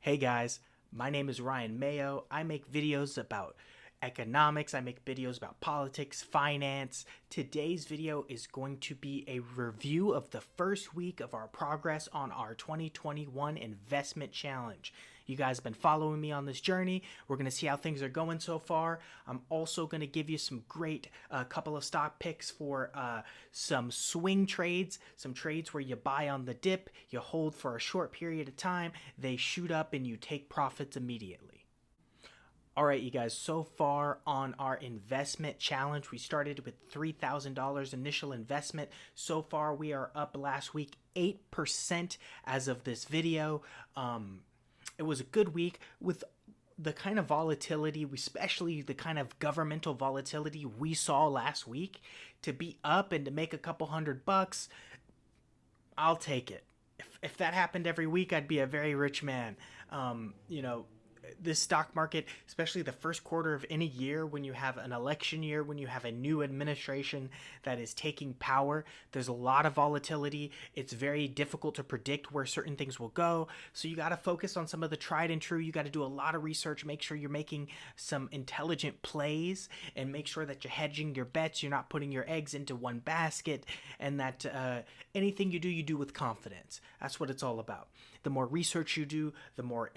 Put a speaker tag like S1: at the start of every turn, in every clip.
S1: Hey guys, my name is Ryan Mayo. I make videos about economics, I make videos about politics, finance. Today's video is going to be a review of the first week of our progress on our 2021 investment challenge. You guys have been following me on this journey. We're going to see how things are going so far. I'm also going to give you some great couple of stock picks for some swing trades, some trades where you buy on the dip, you hold for a short period of time, they shoot up, and you take profits immediately. All right, you guys, so far on our investment challenge, we started with $3,000 initial investment. So far, we are up last week 8% as of this video. It was a good week with the kind of volatility, especially the kind of governmental volatility we saw last week. To be up and to make a couple $100, I'll take it. If that happened every week, I'd be a very rich man. This stock market, especially the first quarter of any year, when you have an election year, when you have a new administration that is taking power, there's a lot of volatility. It's very difficult to predict where certain things will go. So you got to focus on some of the tried and true. You got to do a lot of research, make sure you're making some intelligent plays, and make sure that you're hedging your bets. You're not putting your eggs into one basket, and that anything you do with confidence. That's what it's all about. The more research you do, the more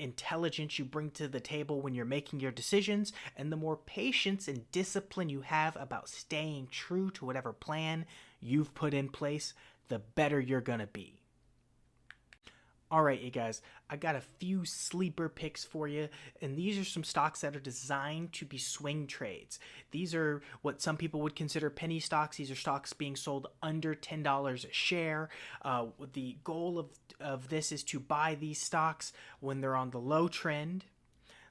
S1: intelligence you bring to the table when you're making your decisions, and the more patience and discipline you have about staying true to whatever plan you've put in place, the better you're gonna be. All right, you guys, I got a few sleeper picks for you, and these are some stocks that are designed to be swing trades. These are what some people would consider penny stocks. These are stocks being sold under $10 a share. The goal of this is to buy these stocks when they're on the low trend,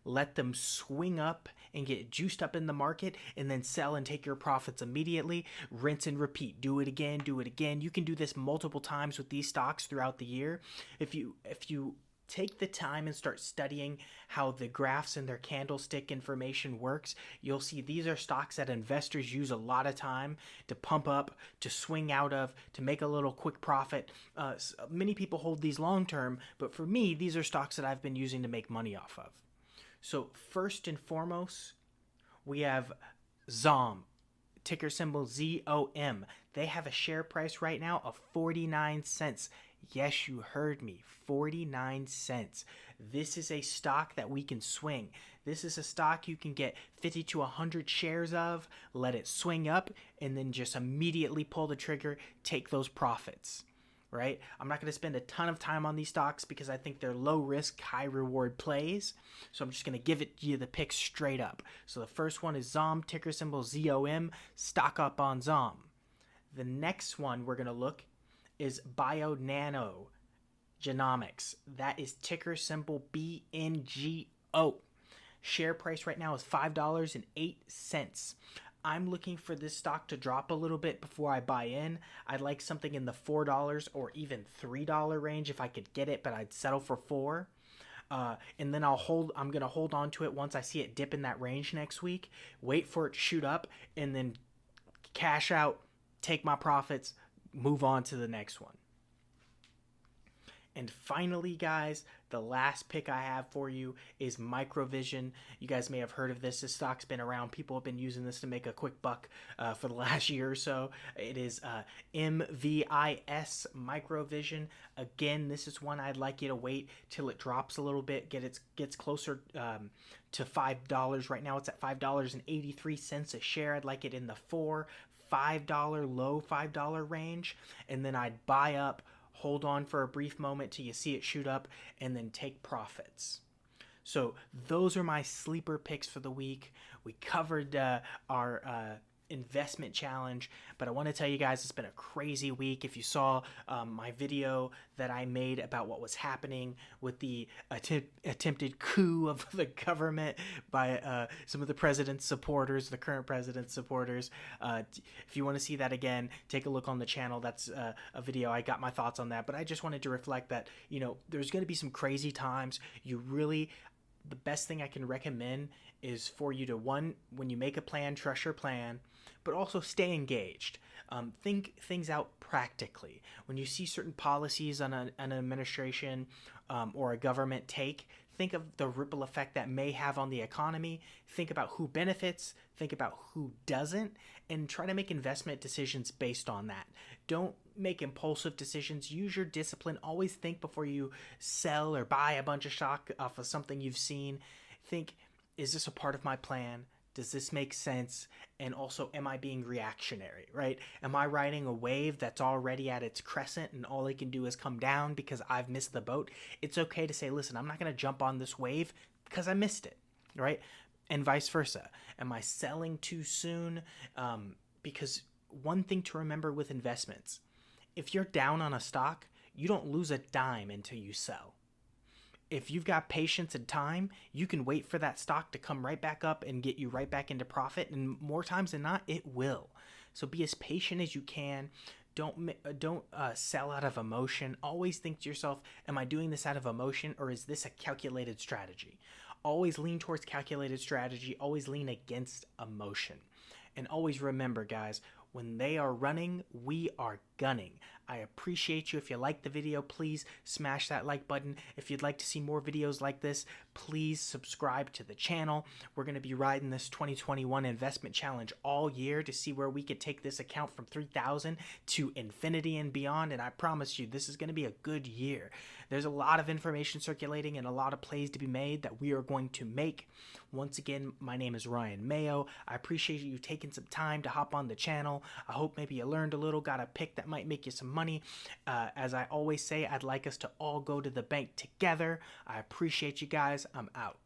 S1: let them swing up and get juiced up in the market, and then sell and take your profits immediately. Rinse and repeat. Do it again, do it again. You can do this multiple times with these stocks throughout the year. If you take the time and start studying how the graphs and their candlestick information works, you'll see these are stocks that investors use a lot of time to pump up, to swing out of, to make a little quick profit. Many people hold these long term, but for me, these are stocks that I've been using to make money off of. So first and foremost, we have ZOM, ticker symbol ZOM. They have a share price right now of 49 cents. Yes, you heard me, 49 cents. This is a stock that we can swing. This is a stock you can get 50 to 100 shares of, let it swing up, and then just immediately pull the trigger, take those profits. Right? I'm not going to spend a ton of time on these stocks because I think they're low risk, high reward plays. So I'm just going to give you the picks straight up. So the first one is ZOM, ticker symbol ZOM, stock up on ZOM. The next one we're going to look is BNGO Genomics. That is ticker symbol BNGO. Share price right now is $5.08. I'm looking for this stock to drop a little bit before I buy in. I'd like something in the $4 or even $3 range if I could get it, but I'd settle for $4. And then I'm going to hold on to it once I see it dip in that range next week, wait for it to shoot up, and then cash out, take my profits, move on to the next one. And finally, guys, the last pick I have for you is Microvision. You guys may have heard of this. This stock's been around. People have been using this to make a quick buck for the last year or so. It is MVIS Microvision. Again, this is one I'd like you to wait till it drops a little bit, gets closer to $5. Right now it's at $5.83 a share. I'd like it in the $5 low $5 range, and then I'd buy up, hold on for a brief moment till you see it shoot up, and then take profits. So those are my sleeper picks for the week. We covered our investment challenge, but I want to tell you guys it's been a crazy week. If you saw my video that I made about what was happening with the attempted coup of the government by some of the president's supporters, the current president's supporters, if you want to see that again, take a look on the channel. That's a video. I got my thoughts on that, but I just wanted to reflect that, there's going to be some crazy times. You really the best thing I can recommend is for you to, one, when you make a plan, trust your plan, but also stay engaged. Think things out practically. When you see certain policies on an administration or a government take, think of the ripple effect that may have on the economy. Think about who benefits, think about who doesn't, and try to make investment decisions based on that. Don't make impulsive decisions. Use your discipline. Always think before you sell or buy a bunch of stock off of something you've seen. Think, is this a part of my plan? Does this make sense? And also, am I being reactionary, right? Am I riding a wave that's already at its crescent and all it can do is come down because I've missed the boat? It's okay to say, listen, I'm not going to jump on this wave because I missed it, right? And vice versa. Am I selling too soon? Because one thing to remember with investments, if you're down on a stock, you don't lose a dime until you sell. If you've got patience and time, you can wait for that stock to come right back up and get you right back into profit. And more times than not, it will. So be as patient as you can. Don't sell out of emotion. Always think to yourself, am I doing this out of emotion or is this a calculated strategy? Always lean towards calculated strategy. Always lean against emotion. And always remember, guys, when they are running, we are gunning. I appreciate you. If you like the video, please smash that like button. If you'd like to see more videos like this, please subscribe to the channel. We're going to be riding this 2021 investment challenge all year to see where we could take this account from 3,000 to infinity and beyond. And I promise you, this is going to be a good year. There's a lot of information circulating and a lot of plays to be made that we are going to make. Once again, my name is Ryan Mayo. I appreciate you taking some time to hop on the channel. I hope maybe you learned a little, got a pick that might make you some money. As I always say, I'd like us to all go to the bank together. I appreciate you guys. I'm out.